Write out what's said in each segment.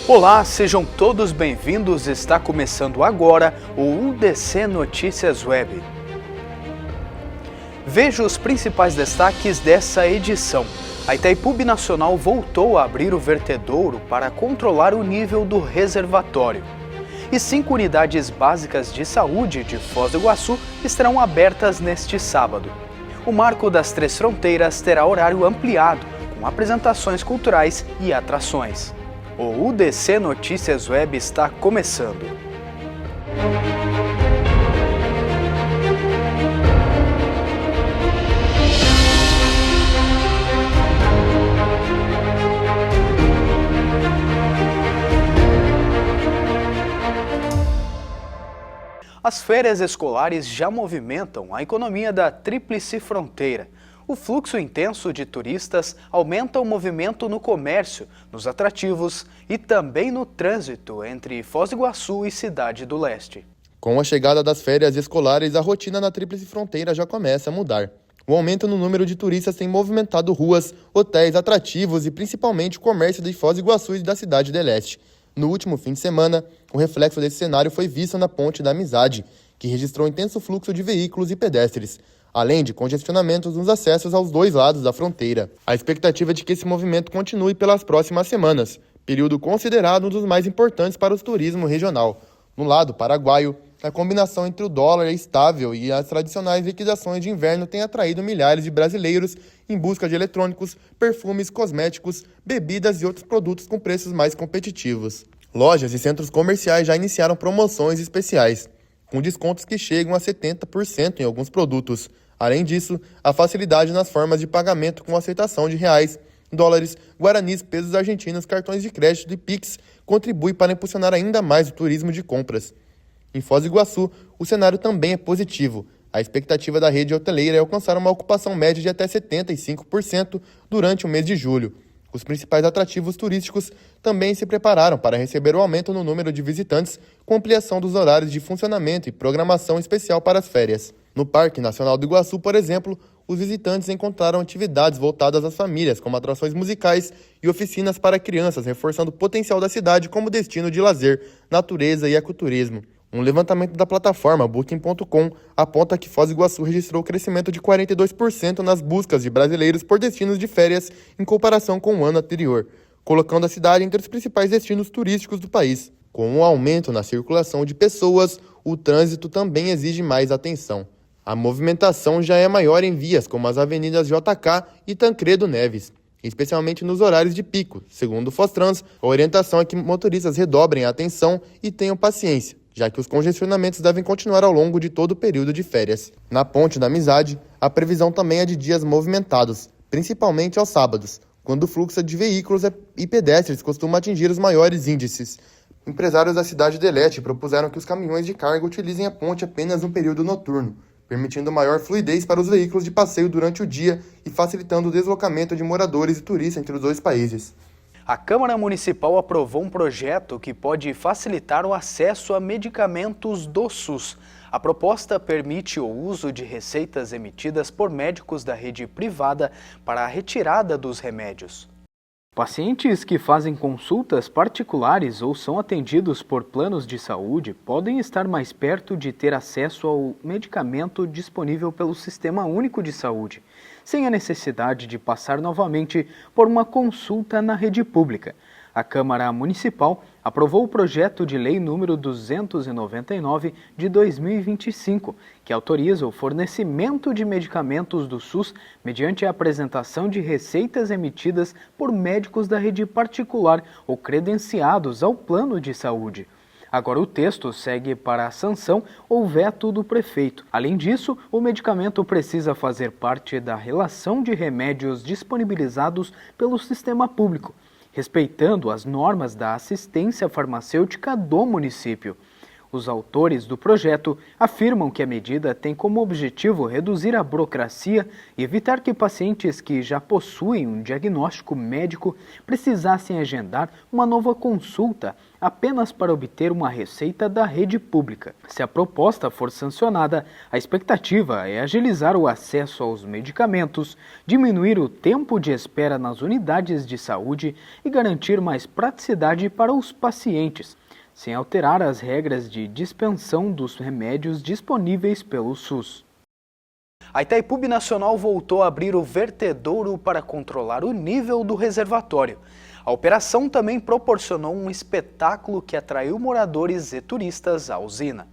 Olá, sejam todos bem-vindos. Está começando agora o UDC Notícias Web. Veja os principais destaques dessa edição. A Itaipu Binacional voltou a abrir o vertedouro para controlar o nível do reservatório. E 5 unidades básicas de saúde de Foz do Iguaçu estarão abertas neste sábado. O Marco das Três Fronteiras terá horário ampliado, com apresentações culturais e atrações. O UDC Notícias Web está começando. As férias escolares já movimentam a economia da Tríplice Fronteira. O fluxo intenso de turistas aumenta o movimento no comércio, nos atrativos e também no trânsito entre Foz do Iguaçu e Cidade do Leste. Com a chegada das férias escolares, a rotina na Tríplice Fronteira já começa a mudar. O aumento no número de turistas tem movimentado ruas, hotéis, atrativos e principalmente o comércio de Foz do Iguaçu e da Cidade do Leste. No último fim de semana, o reflexo desse cenário foi visto na Ponte da Amizade, que registrou intenso fluxo de veículos e pedestres, além de congestionamentos nos acessos aos dois lados da fronteira. A expectativa é de que esse movimento continue pelas próximas semanas, período considerado um dos mais importantes para o turismo regional. No lado paraguaio, a combinação entre o dólar estável e as tradicionais liquidações de inverno tem atraído milhares de brasileiros em busca de eletrônicos, perfumes, cosméticos, bebidas e outros produtos com preços mais competitivos. Lojas e centros comerciais já iniciaram promoções especiais, com descontos que chegam a 70% em alguns produtos. Além disso, a facilidade nas formas de pagamento com aceitação de reais, dólares, guaranis, pesos argentinos, cartões de crédito e Pix contribui para impulsionar ainda mais o turismo de compras. Em Foz do Iguaçu, o cenário também é positivo. A expectativa da rede hoteleira é alcançar uma ocupação média de até 75% durante o mês de julho. Os principais atrativos turísticos também se prepararam para receber o aumento no número de visitantes, com ampliação dos horários de funcionamento e programação especial para as férias. No Parque Nacional do Iguaçu, por exemplo, os visitantes encontraram atividades voltadas às famílias, como atrações musicais e oficinas para crianças, reforçando o potencial da cidade como destino de lazer, natureza e ecoturismo. Um levantamento da plataforma Booking.com aponta que Foz do Iguaçu registrou crescimento de 42% nas buscas de brasileiros por destinos de férias em comparação com o ano anterior, colocando a cidade entre os principais destinos turísticos do país. Com o aumento na circulação de pessoas, o trânsito também exige mais atenção. A movimentação já é maior em vias como as avenidas JK e Tancredo Neves, especialmente nos horários de pico. Segundo o Fostrans, a orientação é que motoristas redobrem a atenção e tenham paciência, já que os congestionamentos devem continuar ao longo de todo o período de férias. Na Ponte da Amizade, a previsão também é de dias movimentados, principalmente aos sábados, quando o fluxo de veículos e pedestres costuma atingir os maiores índices. Empresários da Cidade do Leste propuseram que os caminhões de carga utilizem a ponte apenas no período noturno, permitindo maior fluidez para os veículos de passeio durante o dia e facilitando o deslocamento de moradores e turistas entre os dois países. A Câmara Municipal aprovou um projeto que pode facilitar o acesso a medicamentos do SUS. A proposta permite o uso de receitas emitidas por médicos da rede privada para a retirada dos remédios. Pacientes que fazem consultas particulares ou são atendidos por planos de saúde podem estar mais perto de ter acesso ao medicamento disponível pelo Sistema Único de Saúde, sem a necessidade de passar novamente por uma consulta na rede pública. A Câmara Municipal aprovou o projeto de lei número 299 de 2025, que autoriza o fornecimento de medicamentos do SUS mediante a apresentação de receitas emitidas por médicos da rede particular ou credenciados ao plano de saúde. Agora o texto segue para a sanção ou veto do prefeito. Além disso, o medicamento precisa fazer parte da relação de remédios disponibilizados pelo sistema público, respeitando as normas da assistência farmacêutica do município. Os autores do projeto afirmam que a medida tem como objetivo reduzir a burocracia e evitar que pacientes que já possuem um diagnóstico médico precisassem agendar uma nova consulta apenas para obter uma receita da rede pública. Se a proposta for sancionada, a expectativa é agilizar o acesso aos medicamentos, diminuir o tempo de espera nas unidades de saúde e garantir mais praticidade para os pacientes, sem alterar as regras de dispensão dos remédios disponíveis pelo SUS. A Itaipu Binacional voltou a abrir o vertedouro para controlar o nível do reservatório. A operação também proporcionou um espetáculo que atraiu moradores e turistas à usina.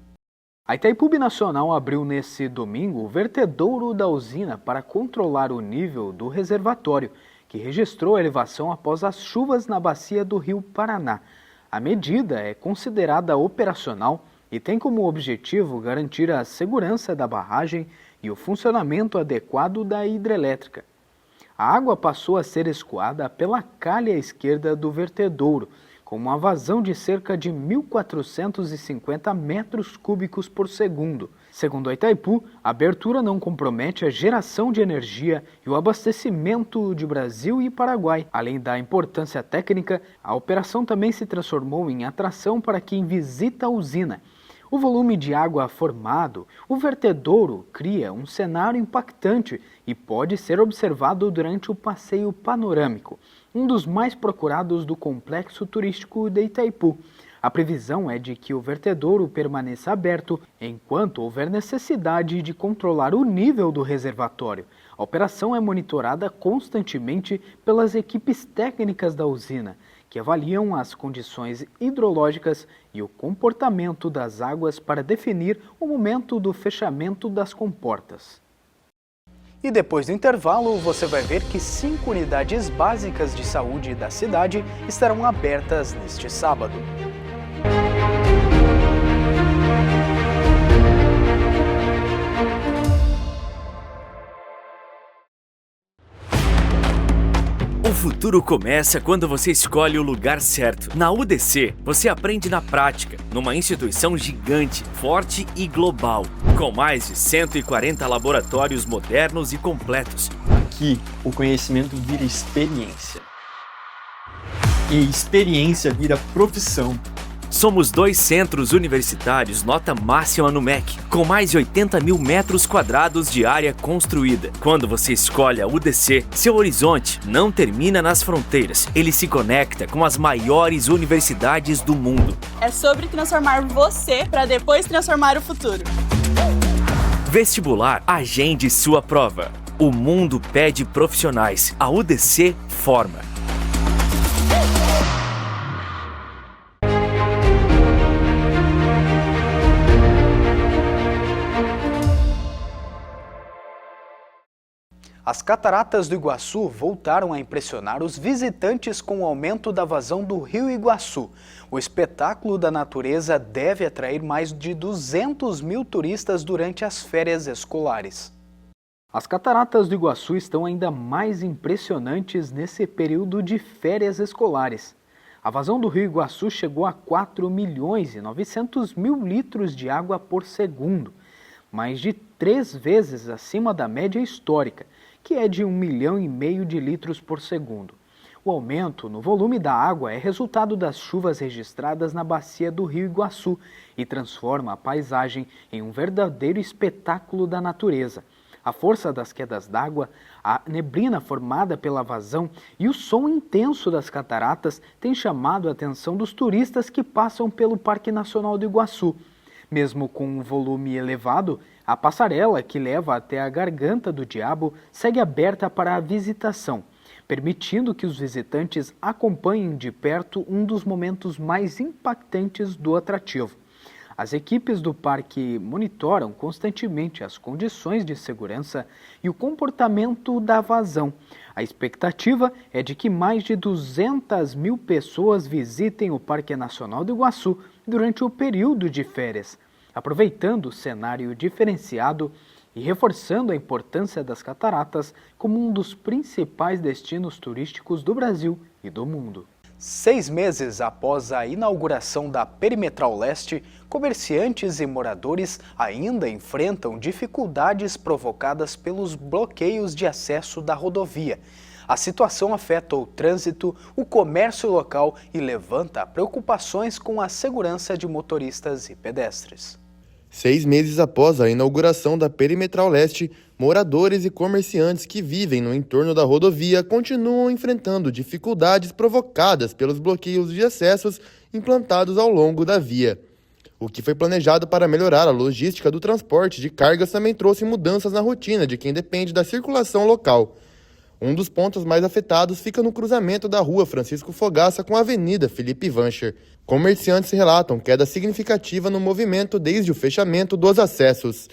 A Itaipu Binacional abriu nesse domingo o vertedouro da usina para controlar o nível do reservatório, que registrou elevação após as chuvas na bacia do Rio Paraná. A medida é considerada operacional e tem como objetivo garantir a segurança da barragem e o funcionamento adequado da hidrelétrica. A água passou a ser escoada pela calha esquerda do vertedouro, com uma vazão de cerca de 1.450 metros cúbicos por segundo. Segundo a Itaipu, a abertura não compromete a geração de energia e o abastecimento de Brasil e Paraguai. Além da importância técnica, a operação também se transformou em atração para quem visita a usina. O volume de água formado, o vertedouro cria um cenário impactante e pode ser observado durante o passeio panorâmico, um dos mais procurados do complexo turístico de Itaipu. A previsão é de que o vertedouro permaneça aberto enquanto houver necessidade de controlar o nível do reservatório. A operação é monitorada constantemente pelas equipes técnicas da usina, que avaliam as condições hidrológicas e o comportamento das águas para definir o momento do fechamento das comportas. E depois do intervalo, você vai ver que 5 unidades básicas de saúde da cidade estarão abertas neste sábado. O futuro começa quando você escolhe o lugar certo. Na UDC, você aprende na prática, numa instituição gigante, forte e global, com mais de 140 laboratórios modernos e completos. Aqui, o conhecimento vira experiência. E experiência vira profissão. Somos 2 centros universitários nota máxima no MEC, com mais de 80 mil metros quadrados de área construída. Quando você escolhe a UDC, seu horizonte não termina nas fronteiras. Ele se conecta com as maiores universidades do mundo. É sobre transformar você para depois transformar o futuro. Vestibular, agende sua prova. O mundo pede profissionais. A UDC forma. As cataratas do Iguaçu voltaram a impressionar os visitantes com o aumento da vazão do Rio Iguaçu. O espetáculo da natureza deve atrair mais de 200 mil turistas durante as férias escolares. As cataratas do Iguaçu estão ainda mais impressionantes nesse período de férias escolares. A vazão do Rio Iguaçu chegou a 4.900.000 litros de água por segundo, mais de 3 vezes acima da média histórica, que é de 1,5 milhão de litros por segundo. O aumento no volume da água é resultado das chuvas registradas na bacia do Rio Iguaçu e transforma a paisagem em um verdadeiro espetáculo da natureza. A força das quedas d'água, a neblina formada pela vazão e o som intenso das cataratas têm chamado a atenção dos turistas que passam pelo Parque Nacional do Iguaçu. Mesmo com um volume elevado, a passarela que leva até a Garganta do Diabo segue aberta para a visitação, permitindo que os visitantes acompanhem de perto um dos momentos mais impactantes do atrativo. As equipes do parque monitoram constantemente as condições de segurança e o comportamento da vazão. A expectativa é de que mais de 200 mil pessoas visitem o Parque Nacional do Iguaçu durante o período de férias, aproveitando o cenário diferenciado e reforçando a importância das cataratas como um dos principais destinos turísticos do Brasil e do mundo. 6 meses após a inauguração da Perimetral Leste, comerciantes e moradores ainda enfrentam dificuldades provocadas pelos bloqueios de acesso da rodovia. A situação afeta o trânsito, o comércio local e levanta preocupações com a segurança de motoristas e pedestres. 6 meses após a inauguração da Perimetral Leste, moradores e comerciantes que vivem no entorno da rodovia continuam enfrentando dificuldades provocadas pelos bloqueios de acessos implantados ao longo da via. O que foi planejado para melhorar a logística do transporte de cargas também trouxe mudanças na rotina de quem depende da circulação local. Um dos pontos mais afetados fica no cruzamento da rua Francisco Fogaça com a Avenida Felipe Vancher. Comerciantes relatam queda significativa no movimento desde o fechamento dos acessos.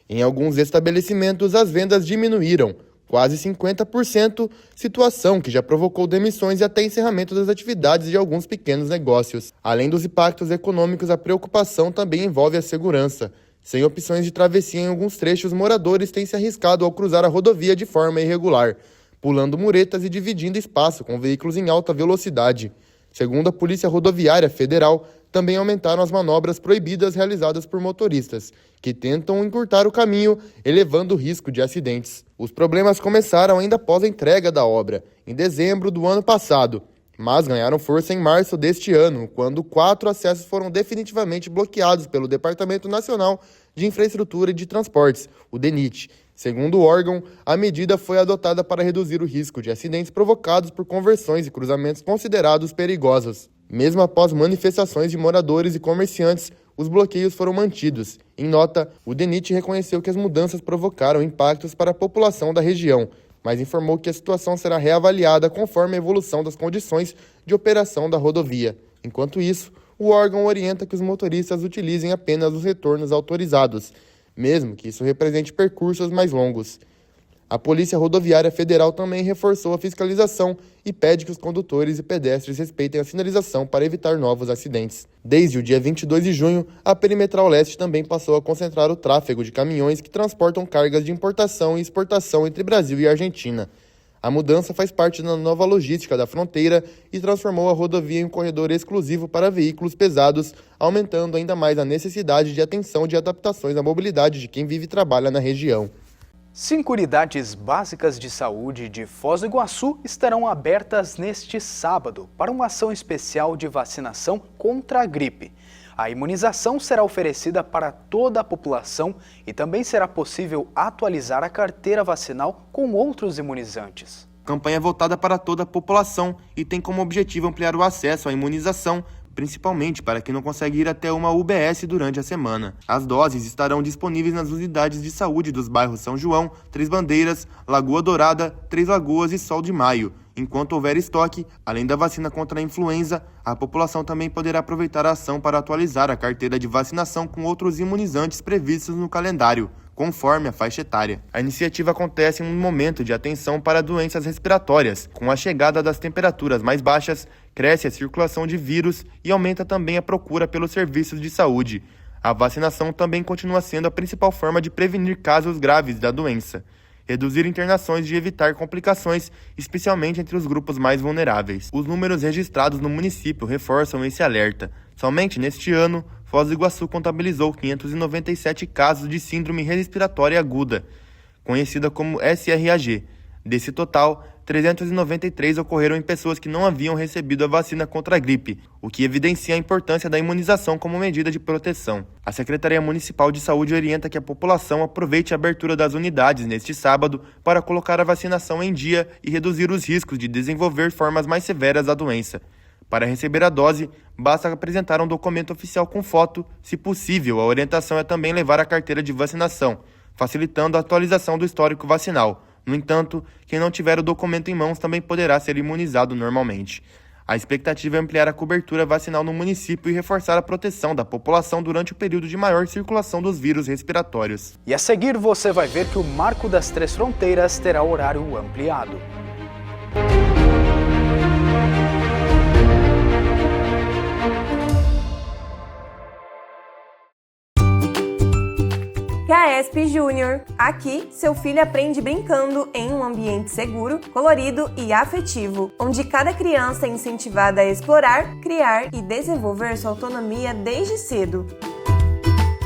Em alguns estabelecimentos, as vendas diminuíram, quase 50%, situação que já provocou demissões e até encerramento das atividades de alguns pequenos negócios. Além dos impactos econômicos, a preocupação também envolve a segurança. Sem opções de travessia em alguns trechos, moradores têm se arriscado ao cruzar a rodovia de forma irregular, pulando muretas e dividindo espaço com veículos em alta velocidade. Segundo a Polícia Rodoviária Federal, também aumentaram as manobras proibidas realizadas por motoristas, que tentam encurtar o caminho, elevando o risco de acidentes. Os problemas começaram ainda após a entrega da obra, em dezembro do ano passado, mas ganharam força em março deste ano, quando 4 acessos foram definitivamente bloqueados pelo Departamento Nacional de Infraestrutura e de Transportes, o DENIT. Segundo o órgão, a medida foi adotada para reduzir o risco de acidentes provocados por conversões e cruzamentos considerados perigosos. Mesmo após manifestações de moradores e comerciantes, os bloqueios foram mantidos. Em nota, o DENIT reconheceu que as mudanças provocaram impactos para a população da região, mas informou que a situação será reavaliada conforme a evolução das condições de operação da rodovia. Enquanto isso, o órgão orienta que os motoristas utilizem apenas os retornos autorizados, mesmo que isso represente percursos mais longos. A Polícia Rodoviária Federal também reforçou a fiscalização e pede que os condutores e pedestres respeitem a sinalização para evitar novos acidentes. Desde o dia 22 de junho, a Perimetral Leste também passou a concentrar o tráfego de caminhões que transportam cargas de importação e exportação entre Brasil e Argentina. A mudança faz parte da nova logística da fronteira e transformou a rodovia em um corredor exclusivo para veículos pesados, aumentando ainda mais a necessidade de atenção de adaptações à mobilidade de quem vive e trabalha na região. 5 unidades básicas de saúde de Foz do Iguaçu estarão abertas neste sábado para uma ação especial de vacinação contra a gripe. A imunização será oferecida para toda a população e também será possível atualizar a carteira vacinal com outros imunizantes. A campanha é voltada para toda a população e tem como objetivo ampliar o acesso à imunização, principalmente para quem não consegue ir até uma UBS durante a semana. As doses estarão disponíveis nas unidades de saúde dos bairros São João, Três Bandeiras, Lagoa Dourada, Três Lagoas e Sol de Maio. Enquanto houver estoque, além da vacina contra a influenza, a população também poderá aproveitar a ação para atualizar a carteira de vacinação com outros imunizantes previstos no calendário, conforme a faixa etária. A iniciativa acontece em um momento de atenção para doenças respiratórias. Com a chegada das temperaturas mais baixas, cresce a circulação de vírus e aumenta também a procura pelos serviços de saúde. A vacinação também continua sendo a principal forma de prevenir casos graves da doença, reduzir internações e evitar complicações, especialmente entre os grupos mais vulneráveis. Os números registrados no município reforçam esse alerta. Somente neste ano, Foz do Iguaçu contabilizou 597 casos de síndrome respiratória aguda, conhecida como SRAG. Desse total, 393 ocorreram em pessoas que não haviam recebido a vacina contra a gripe, o que evidencia a importância da imunização como medida de proteção. A Secretaria Municipal de Saúde orienta que a população aproveite a abertura das unidades neste sábado para colocar a vacinação em dia e reduzir os riscos de desenvolver formas mais severas da doença. Para receber a dose, basta apresentar um documento oficial com foto. Se possível, a orientação é também levar a carteira de vacinação, facilitando a atualização do histórico vacinal. No entanto, quem não tiver o documento em mãos também poderá ser imunizado normalmente. A expectativa é ampliar a cobertura vacinal no município e reforçar a proteção da população durante o período de maior circulação dos vírus respiratórios. E a seguir você vai ver que o Marco das Três Fronteiras terá horário ampliado. CAESP Júnior. Aqui, seu filho aprende brincando em um ambiente seguro, colorido e afetivo, onde cada criança é incentivada a explorar, criar e desenvolver sua autonomia desde cedo.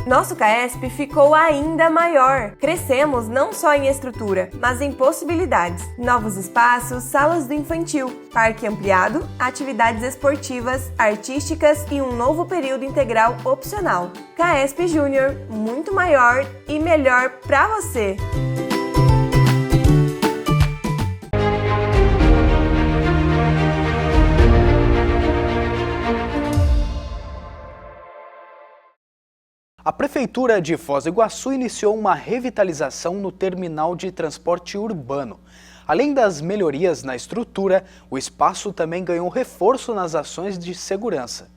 Nosso CAESP ficou ainda maior. Crescemos não só em estrutura, mas em possibilidades. Novos espaços, salas do infantil, parque ampliado, atividades esportivas, artísticas e um novo período integral opcional. CAESP Júnior, muito maior e melhor para você! A Prefeitura de Foz do Iguaçu iniciou uma revitalização no terminal de transporte urbano. Além das melhorias na estrutura, o espaço também ganhou reforço nas ações de segurança.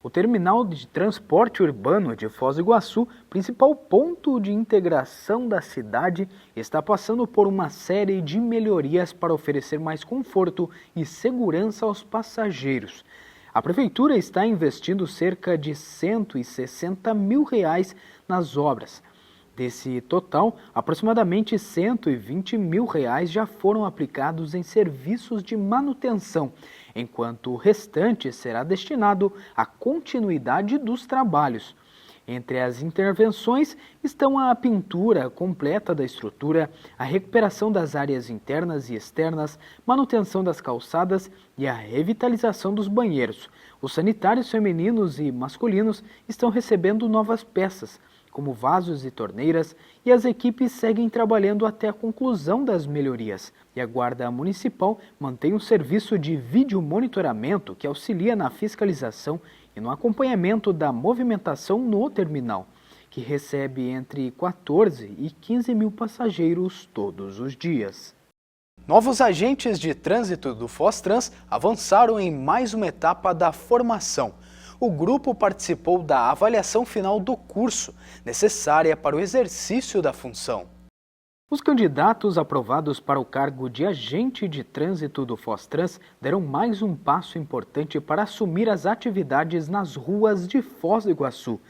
O terminal de transporte urbano de Foz do Iguaçu, principal ponto de integração da cidade, está passando por uma série de melhorias para oferecer mais conforto e segurança aos passageiros. A Prefeitura está investindo cerca de R$ 160 mil nas obras. Desse total, aproximadamente R$ 120 mil já foram aplicados em serviços de manutenção, enquanto o restante será destinado à continuidade dos trabalhos. Entre as intervenções estão a pintura completa da estrutura, a recuperação das áreas internas e externas, manutenção das calçadas e a revitalização dos banheiros. Os sanitários femininos e masculinos estão recebendo novas peças, como vasos e torneiras, e as equipes seguem trabalhando até a conclusão das melhorias. E a Guarda Municipal mantém um serviço de vídeo monitoramento que auxilia na fiscalização e no acompanhamento da movimentação no terminal, que recebe entre 14 e 15 mil passageiros todos os dias. Novos agentes de trânsito do Foztrans avançaram em mais uma etapa da formação. O grupo participou da avaliação final do curso, necessária para o exercício da função. Os candidatos aprovados para o cargo de agente de trânsito do Foztrans deram mais um passo importante para assumir as atividades nas ruas de Foz do Iguaçu.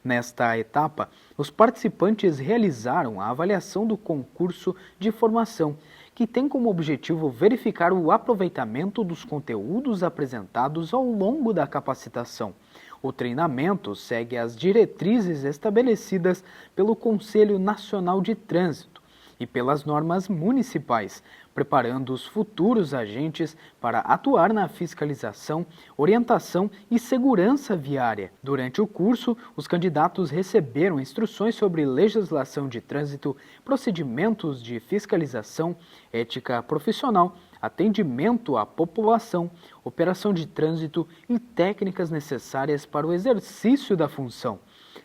Nesta etapa, os participantes realizaram a avaliação do concurso de formação, que tem como objetivo verificar o aproveitamento dos conteúdos apresentados ao longo da capacitação. O treinamento segue as diretrizes estabelecidas pelo Conselho Nacional de Trânsito e pelas normas municipais, preparando os futuros agentes para atuar na fiscalização, orientação e segurança viária. Durante o curso, os candidatos receberam instruções sobre legislação de trânsito, procedimentos de fiscalização, ética profissional, atendimento à população, operação de trânsito e técnicas necessárias para o exercício da função.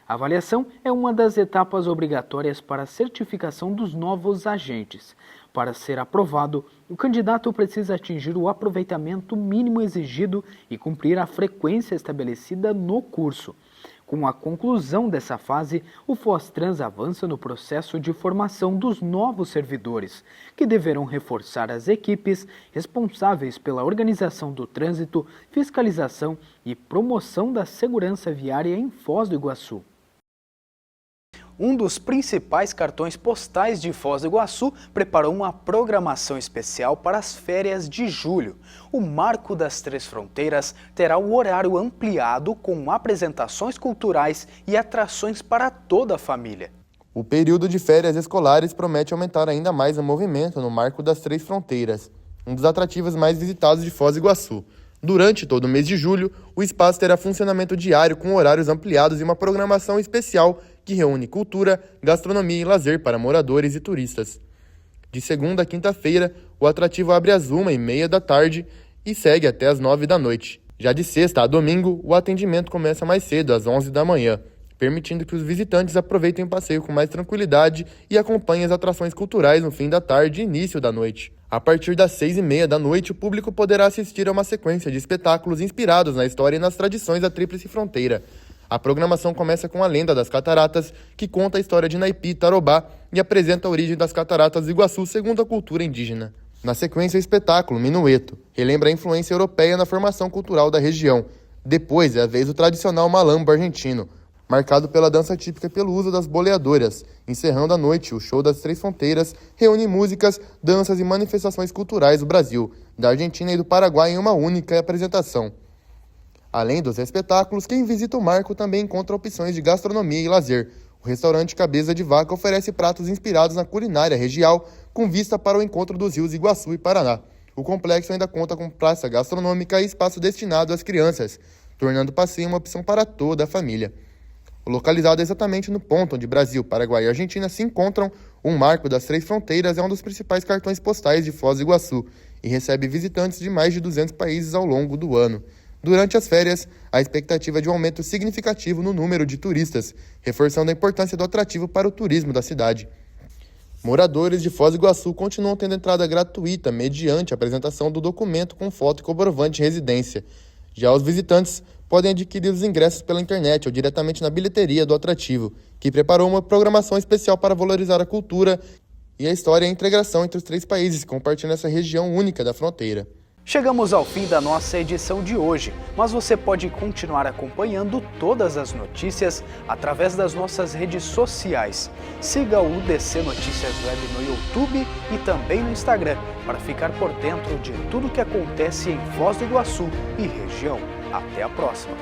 A avaliação é uma das etapas obrigatórias para a certificação dos novos agentes. Para ser aprovado, o candidato precisa atingir o aproveitamento mínimo exigido e cumprir a frequência estabelecida no curso. Com a conclusão dessa fase, o Foztrans avança no processo de formação dos novos servidores, que deverão reforçar as equipes responsáveis pela organização do trânsito, fiscalização e promoção da segurança viária em Foz do Iguaçu. Um dos principais cartões postais de Foz do Iguaçu preparou uma programação especial para as férias de julho. O Marco das Três Fronteiras terá o horário ampliado com apresentações culturais e atrações para toda a família. O período de férias escolares promete aumentar ainda mais o movimento no Marco das Três Fronteiras, um dos atrativos mais visitados de Foz do Iguaçu. Durante todo o mês de julho, o espaço terá funcionamento diário com horários ampliados e uma programação especial que reúne cultura, gastronomia e lazer para moradores e turistas. De segunda a quinta-feira, o atrativo abre às 1h30 da tarde e segue até às 9 da noite. Já de sexta a domingo, o atendimento começa mais cedo, às 11 da manhã, permitindo que os visitantes aproveitem o passeio com mais tranquilidade e acompanhem as atrações culturais no fim da tarde e início da noite. A partir das 6h30 da noite, o público poderá assistir a uma sequência de espetáculos inspirados na história e nas tradições da Tríplice Fronteira. A programação começa com a Lenda das Cataratas, que conta a história de Naipi e Tarobá e apresenta a origem das cataratas do Iguaçu segundo a cultura indígena. Na sequência, o espetáculo Minueto relembra a influência europeia na formação cultural da região. Depois é a vez do tradicional malambo argentino, marcado pela dança típica e pelo uso das boleadoras. Encerrando a noite, o show das Três Fronteiras reúne músicas, danças e manifestações culturais do Brasil, da Argentina e do Paraguai em uma única apresentação. Além dos espetáculos, quem visita o marco também encontra opções de gastronomia e lazer. O restaurante Cabeça de Vaca oferece pratos inspirados na culinária regional, com vista para o encontro dos rios Iguaçu e Paraná. O complexo ainda conta com praça gastronômica e espaço destinado às crianças, tornando o passeio uma opção para toda a família. Localizado exatamente no ponto onde Brasil, Paraguai e Argentina se encontram, o Marco das Três Fronteiras é um dos principais cartões postais de Foz do Iguaçu e recebe visitantes de mais de 200 países ao longo do ano. Durante as férias, a expectativa é de um aumento significativo no número de turistas, reforçando a importância do atrativo para o turismo da cidade. Moradores de Foz do Iguaçu continuam tendo entrada gratuita mediante a apresentação do documento com foto e comprovante de residência. Já os visitantes podem adquirir os ingressos pela internet ou diretamente na bilheteria do atrativo, que preparou uma programação especial para valorizar a cultura e a história e a integração entre os três países que compartilham essa região única da fronteira. Chegamos ao fim da nossa edição de hoje, mas você pode continuar acompanhando todas as notícias através das nossas redes sociais. Siga o UDC Notícias Web no YouTube e também no Instagram, para ficar por dentro de tudo o que acontece em Foz do Iguaçu e região. Até a próxima!